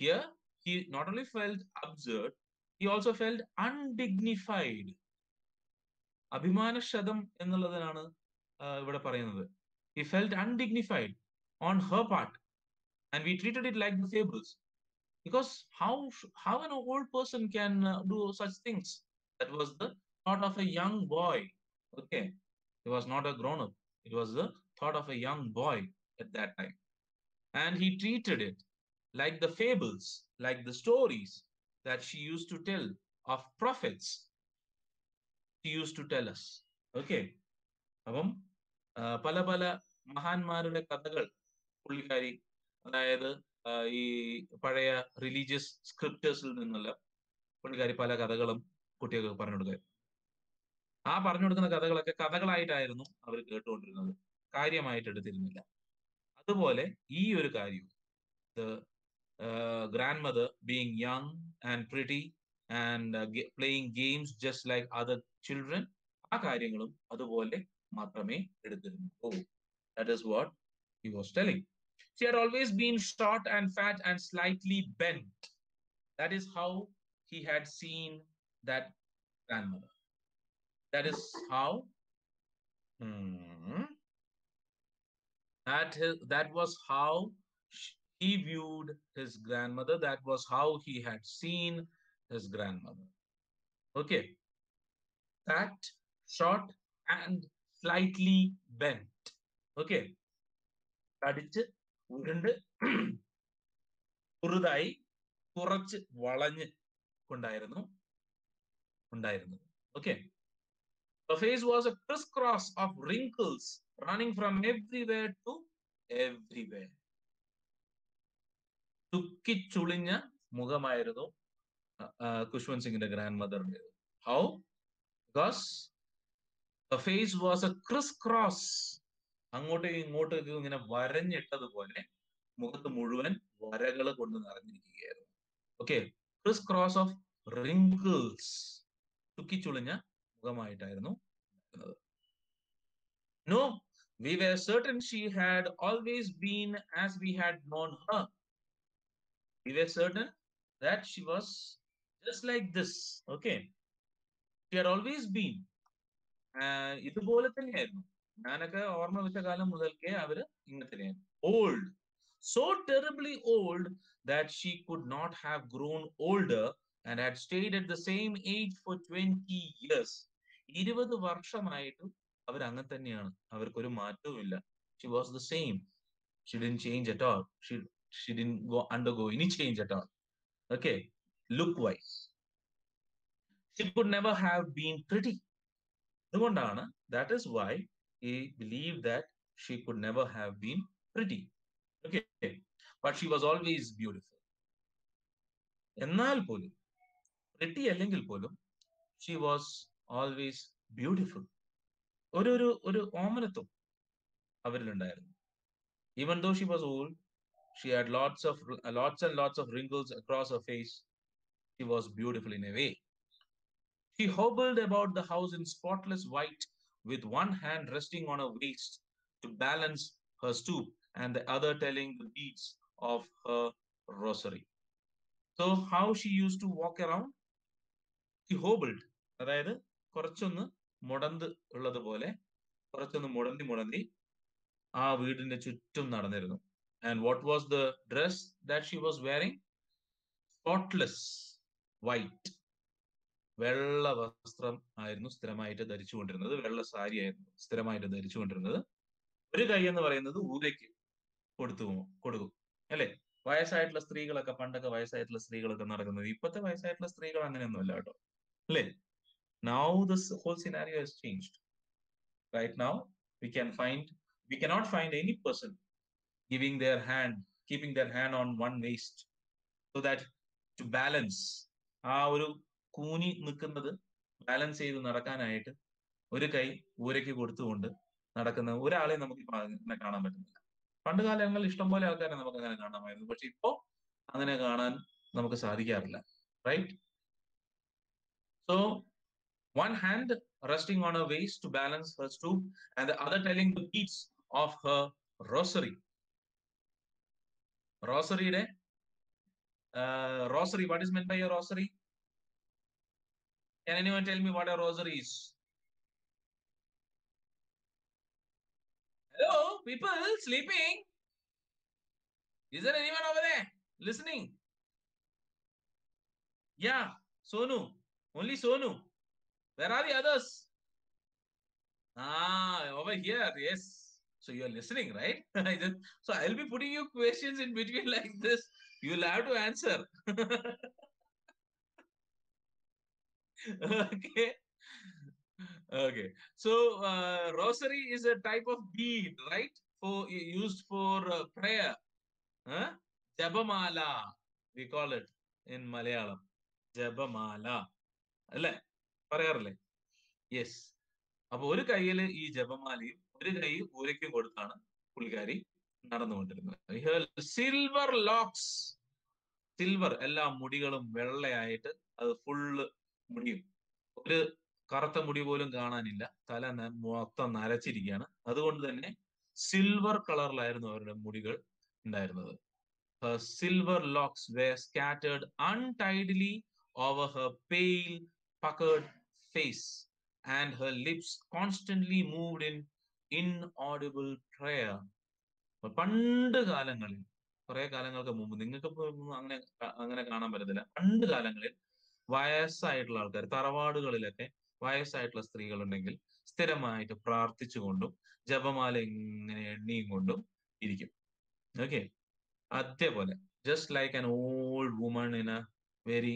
Here, he not only felt absurd, he also felt undignified. അഭിമാനക്ഷതം എന്നുള്ളതിനാണ് ഇവിടെ പറയുന്നത്. He felt undignified on her part, and we treated it like the fables. Because how an old person can do such things? That was the thought of a young boy. Okay, he was not a grown up. It was the thought of a young boy at that time, and he treated it like the fables, like the stories that she used to tell of prophets. She used to tell us. Okay, അപ്പം പല പല മഹാന്മാരുടെ കഥകൾ പുള്ളിക്കാരി, അതായത് ഈ പഴയ religious സ്ക്രിപ്റ്റേഴ്സിൽ നിന്നുള്ള പുള്ളിക്കാരി പല കഥകളും കുട്ടികൾക്ക് പറഞ്ഞു കൊടുക്കുക. ആ പറഞ്ഞു കൊടുക്കുന്ന കഥകളൊക്കെ കഥകളായിട്ടായിരുന്നു അവർ കേട്ടുകൊണ്ടിരുന്നത്, കാര്യമായിട്ട് എടുത്തിരുന്നില്ല. അതുപോലെ ഈ ഒരു കാര്യവും, the grandmother being young and pretty and playing games just like other children, ആ കാര്യങ്ങളും അതുപോലെ മാത്രമേ എടുത്തിരുന്നുള്ളൂ. That is what he was telling. She had always been short and fat and slightly bent. That is how he had seen that grandmother. That is how that was how he viewed his grandmother. That was how he had seen his grandmother. Okay, fat, short, and slightly bent. Okay, കടിച്ച് ഉരുണ്ട് കുറുതായി കുറച്ച് വളഞ്ഞ് കൊണ്ടായിരുന്നു ഉണ്ടായിരുന്നത്. Okay, her face was a crisscross of wrinkles running from everywhere to everywhere. തുക്കിച്ചുളിഞ്ഞ മുഖമായിരുന്നു ഖുശ്വന്ത് സിംഗിന്റെ grand മദറിന്റെ. How? Because the face was a crisscross. അങ്ങോട്ടേക്ക് ഇങ്ങോട്ടേക്ക് ഇങ്ങനെ വരഞ്ഞിട്ടതുപോലെ മുഖത്ത് മുഴുവൻ വരകൾ കൊണ്ട് നിറഞ്ഞിരിക്കുകയായിരുന്നു. Okay, criss cross of wrinkles, തുക്കിച്ചുളിഞ്ഞ മുഖമായിട്ടായിരുന്നു. No, we were certain she had always been as we had known her. We were certain that she was just like this. Okay, she had always been ഇതുപോലെ തന്നെയായിരുന്നു. ഞാനൊക്കെ ഓർമ്മ വെച്ച കാലം മുതൽക്കേ അവര് ഇങ്ങനെ തന്നെയായിരുന്നു. Old, so terribly old that she could not have grown older and had stayed at the same age for 20 years. 20 വർഷമായിട്ടും അവർ അങ്ങനെ തന്നെയാണ്, അവർക്കൊരു മാറ്റവും ഇല്ല. She was the same. She didn't change at all. She didn't undergo any change at all. Okay, look wise. She could never have been pretty. അതുകൊണ്ടാണ്, that is why he believed that she could never have been pretty. Okay, but she was always beautiful. എന്നാൽ പോലും, pretty അല്ലെങ്കിൽ പോലും, she was always beautiful. ഒരു ഓമനത്വം അവരിലുണ്ടായിരുന്നു. Even though she was old, she had lots and lots of wrinkles across her face. She was beautiful in a way. She hobbled about the house in spotless white, with one hand resting on her waist to balance her stoop and the other telling the beads of her rosary. So how she used to walk around? She hobbled. അതായത് കുറച്ചൊന്ന് മുടന്ത് ഉള്ളതുപോലെ കുറച്ചൊന്ന് മുടന്തി ആ വീടിന്റെ ചുറ്റും നടന്നിരുന്നു. And what was the dress that she was wearing? Spotless white. വെള്ള വസ്ത്രം ആയിരുന്നു സ്ഥിരമായിട്ട് ധരിച്ചുകൊണ്ടിരുന്നത്, വെള്ള സാരി ആയിരുന്നു സ്ഥിരമായിട്ട് ധരിച്ചുകൊണ്ടിരുന്നത്. ഒരു കൈ എന്ന് പറയുന്നത് ഊരയ്ക്ക് കൊടുക്കും അല്ലെ? വയസ്സായിട്ടുള്ള സ്ത്രീകളൊക്കെ, പണ്ടൊക്കെ വയസ്സായിട്ടുള്ള സ്ത്രീകളൊക്കെ നടക്കുന്നത്, ഇപ്പോഴത്തെ വയസ്സായിട്ടുള്ള സ്ത്രീകൾ അങ്ങനെയൊന്നും അല്ല കേട്ടോ, അല്ലേ? Now this whole scenario has changed. Right now, we cannot find any person keeping their hand on one waist, so that to balance, ആ ഒരു കൂനി നിൽക്കുന്നത് ബാലൻസ് ചെയ്ത് നടക്കാനായിട്ട് ഒരു കൈ ഊരയ്ക്ക് കൊടുത്തുകൊണ്ട് നടക്കുന്ന ഒരാളെ നമുക്ക് ഇപ്പൊ അങ്ങനെ കാണാൻ പറ്റുന്നില്ല. പണ്ട് കാലങ്ങളിൽ ഇഷ്ടംപോലെ ആൾക്കാരെ നമുക്ക് അങ്ങനെ കാണാമായിരുന്നു, പക്ഷെ ഇപ്പോ അങ്ങനെ കാണാൻ നമുക്ക് സാധിക്കാറില്ല. Right? So one hand resting on her waist to balance her stoop, and the other telling the beats of her rosary. Rosary, rosary. What is meant by a rosary? Can anyone tell me what a rosary is? Hello, people sleeping? Is there anyone over there listening? Yeah, Sonu. Only Sonu. Where are the others? Over here. Yes. So you're listening, right? So I'll be putting you questions in between like this. You'll have to answer. Okay. Okay. So rosary is a type of bead, right? Used for prayer. Huh? Jabamala, we call it in Malayalam. Jabamala. അല്ലേ? പറയാറില്ലേ? Yes. അപ്പൊ ഒരു കൈയില് ഈ ജപമാലയും ഒരു കൈ ഊരയ്ക്കും കൊടുത്താണ് പുള്ളിക്കാരി നടന്നുകൊണ്ടിരുന്നത്. സിൽവർ ലോക്സ്, സിൽവർ, എല്ലാ മുടികളും വെള്ളയായിട്ട് അത് ഫുള്ള് മുടിയും, ഒരു കറുത്ത മുടി പോലും കാണാനില്ല, തല മൊത്തം നരച്ചിരിക്കുകയാണ്. അതുകൊണ്ട് തന്നെ സിൽവർ കളറിലായിരുന്നു അവരുടെ മുടികൾ ഉണ്ടായിരുന്നത്. Her silver locks were scattered untidily over her pale, puckered face, and her lips constantly moved in inaudible prayer. പണ്ട് കാലങ്ങളിൽ, കുറെ കാലങ്ങൾക്ക് മുമ്പ്, നിങ്ങൾക്ക് അങ്ങനെ അങ്ങനെ കാണാൻ പറ്റത്തില്ല, പണ്ട് കാലങ്ങളിൽ വയസ്സായിട്ടുള്ള ആൾക്കാർ, തറവാടുകളിലൊക്കെ വയസ്സായിട്ടുള്ള സ്ത്രീകൾ ഉണ്ടെങ്കിൽ സ്ഥിരമായിട്ട് പ്രാർത്ഥിച്ചുകൊണ്ടും ജപമാല ഇങ്ങനെ എണ്ണിയും കൊണ്ടും ഇരിക്കും. ഓക്കെ? അതേപോലെ just like an old woman in A very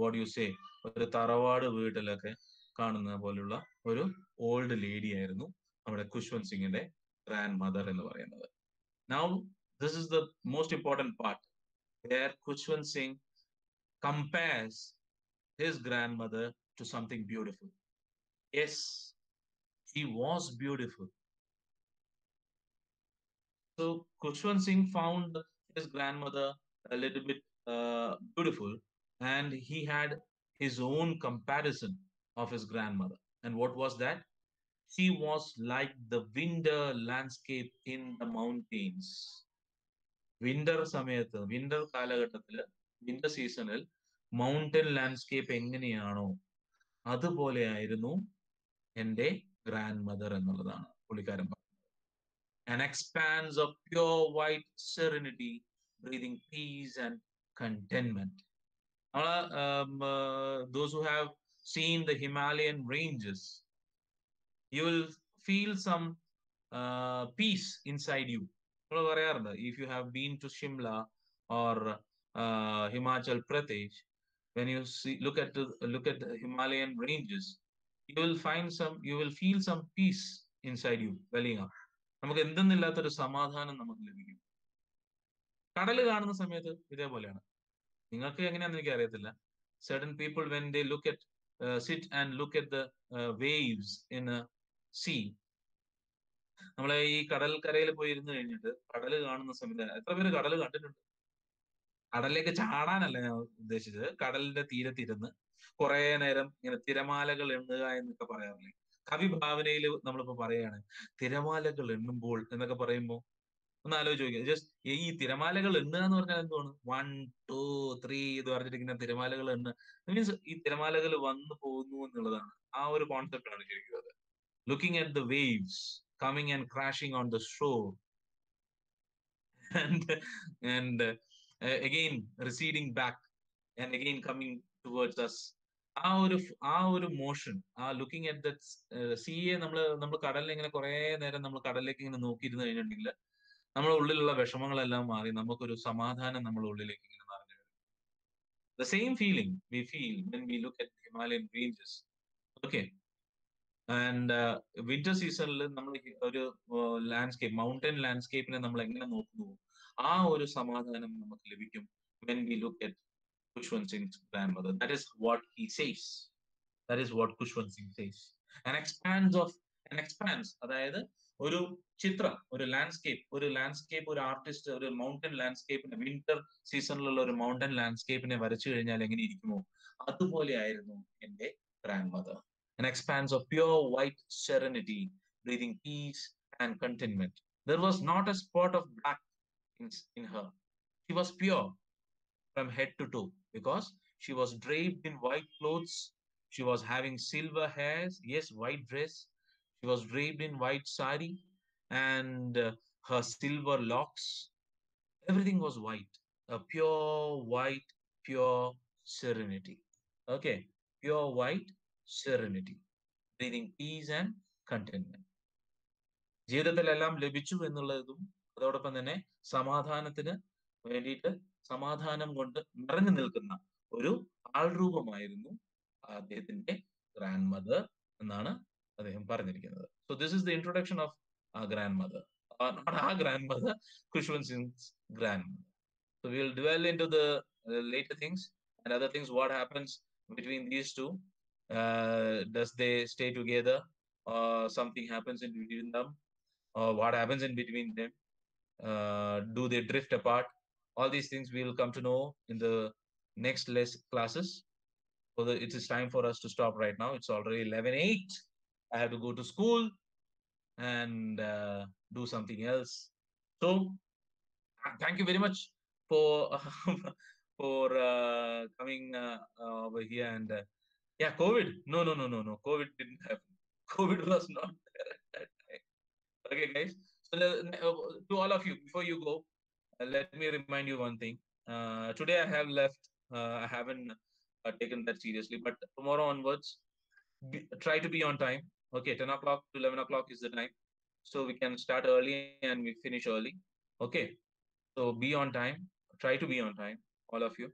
what you say, ഒരു തറവാട് വീട്ടിലൊക്കെ കാണുന്ന പോലുള്ള ഒരു ഓൾഡ് ലേഡി ആയിരുന്നു നമ്മുടെ ഖുശ്വന്ത് സിംഗിന്റെ ഗ്രാൻഡ് മദർ എന്ന് പറയുന്നത്. Now this is the most important part where Khushwant Singh compares his grandmother to something beautiful. Yes, she was beautiful. So Khushwant Singh found his grandmother a little bit beautiful, and he had his own comparison of his grandmother. And what was that? She was like the winter landscape in the mountains. Winter സമയത്ത്, winter കാലഘട്ടത്തില്, winter സീസണിൽ mountain landscape എങ്ങനെയാണോ അതുപോലെയായിരുന്നു എൻ്റെ grand mother എന്നുള്ളതാണ് പുള്ളിക്കാരൻ പറഞ്ഞത്. An expanse of pure white serenity, breathing peace and contentment. Those who have seen the Himalayan ranges, you will feel some peace inside you. If you have been to Shimla or Himachal Pradesh, when you look at the Himalayan ranges, you will feel some peace inside you welling up. നമുക്ക് എന്തെന്നില്ലാത്തൊരു സമാധാനം നമുക്ക് ലഭിക്കും. കടല് കാണുന്ന സമയത്ത് ഇതേപോലെയാണ്. നിങ്ങൾക്ക് എങ്ങനെയാണെന്ന് എനിക്ക് അറിയത്തില്ല. Certain people, when they sit and look at the waves in a sea, നമ്മളെ ഈ കടൽക്കരയിൽ പോയി ഇരുന്ന് കഴിഞ്ഞിട്ട് കടല് കാണുന്ന സമയത്ത്, എത്ര പേര് കടല് കണ്ടിട്ടുണ്ട്? കടലിലേക്ക് ചാടാനല്ല ഞാൻ ഉദ്ദേശിച്ചത്, കടലിന്റെ തീരത്തിരുന്ന് കുറെ നേരം ഇങ്ങനെ തിരമാലകൾ എണ്ണുക എന്നൊക്കെ പറയാറില്ലേ? കവിഭാവനയിൽ നമ്മളിപ്പോ പറയാണ് തിരമാലകൾ എണ്ണുമ്പോൾ എന്നൊക്കെ പറയുമ്പോ ഒന്ന് ആലോചിച്ച് നോക്കിയാൽ, ജസ്റ്റ് ഈ തിരമാലകൾ എണ്ണുക എന്ന് പറഞ്ഞാൽ എന്തുവാണ്? 1 2 3 എന്ന് പറഞ്ഞിട്ട് ഇങ്ങനെ തിരമാലകൾ എണ്ണുക മീൻസ് ഈ തിരമാലകൾ വന്നു പോകുന്നു എന്നുള്ളതാണ്. ആ ഒരു കോൺസെപ്റ്റ് ആണ് ശരിക്കും അത്. Looking at the waves coming and crashing on the shore and again receding back and again coming towards us. ആ ഒരു മോഷൻ, ലുക്കിംഗ് അറ്റ് ദറ്റ് സീയെ നമ്മൾ കടലിൽ ഇങ്ങനെ കുറെ നേരം നമ്മൾ കടലിലേക്ക് ഇങ്ങനെ നോക്കിയിരുന്നു കഴിഞ്ഞിട്ടുണ്ടെങ്കിൽ നമ്മുടെ ഉള്ളിലുള്ള വിഷമങ്ങളെല്ലാം മാറി നമുക്കൊരു സമാധാനം നമ്മുടെ ഉള്ളിലേക്ക് ഇങ്ങനെ നിറഞ്ഞു വരും. The same feeling we feel when we look at Himalayan ranges. Okay. And winter സീസണിൽ നമ്മൾ ഒരു ലാൻഡ്സ്കേപ്പ്, മൗണ്ടൻ ലാൻഡ്സ്കേപ്പിനെ നമ്മൾ എങ്ങനെ നോക്കുന്നു, ആ ഒരു സമാധാനം നമുക്ക് ലഭിക്കും when we look at Khushwant Singh's grandmother. That is what he says. That is what Khushwant Singh says. An expanse, അതായത് ഒരു ചിത്രം, ഒരു ലാൻഡ്സ്കേപ്പ് ഒരു ആർട്ടിസ്റ്റ് ഒരു മൗണ്ടൻ ലാൻഡ്സ്കേപ്പിനെ വിന്റർ സീസണിലുള്ള ഒരു മൗണ്ടൻ ലാൻഡ്സ്കേപ്പിനെ വരച്ചു കഴിഞ്ഞാൽ എങ്ങനെ ഇരിക്കുമോ അതുപോലെ ആയിരുന്നു എന്റെ grand mother. An expanse of pure white serenity, breathing peace and contentment. There was not a spot of black in her. She was pure from head to toe because she was draped in white clothes. She was having silver hairs, yes, white dress. She was draped in white sari and her silver locks. Everything was white, a pure white, pure serenity. Okay, pure white serenity, breathing peace and contentment. ജീവിതത്തിലെല്ലാം ലഭിച്ചു എന്നുള്ളതും അതോടൊപ്പം തന്നെ സമാധാനത്തിന് വേണ്ടിയിട്ട് സമാധാനം കൊണ്ട് നിറഞ്ഞു നിൽക്കുന്ന ഒരു ആൾരൂപമായിരുന്നു അദ്ദേഹത്തിന്റെ ഗ്രാൻഡ് മദർ എന്നാണ് അദ്ദേഹം പറഞ്ഞിരിക്കുന്നത്. So this is the introduction of grandmother, not ആ grandmother, Khushwant Singh's grandmother. So we will dwell into the later things and other things. What happens between these two? Does they stay together, or something happens in between them, or what happens in between them? Do they drift apart? All these things we will come to know in the next classes. So it is time for us to stop right now. It's already 11:08. I have to go to school and do something else. So thank you very much for for coming over here. And yeah, COVID. No. COVID didn't happen. COVID was not there at that time. Okay, guys. So to all of you, before you go, let me remind you one thing. Today I have left. I haven't taken that seriously, but tomorrow onwards, try to be on time. Okay, 10 o'clock to 11 o'clock is the time. So we can start early and we finish early. Okay. So be on time. Try to be on time, all of you.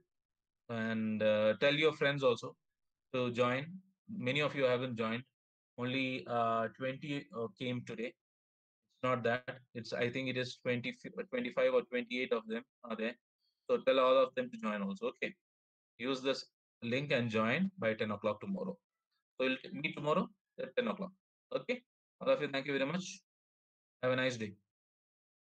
And tell your friends also to join. Many of you haven't joined. Only 20 came today. It's not that. I think it is 20, 25 or 28 of them are there. So tell all of them to join also. Okay. Use this link and join by 10 o'clock tomorrow. So we'll meet tomorrow at 10 o'clock. Okay. All of you, thank you very much. Have a nice day.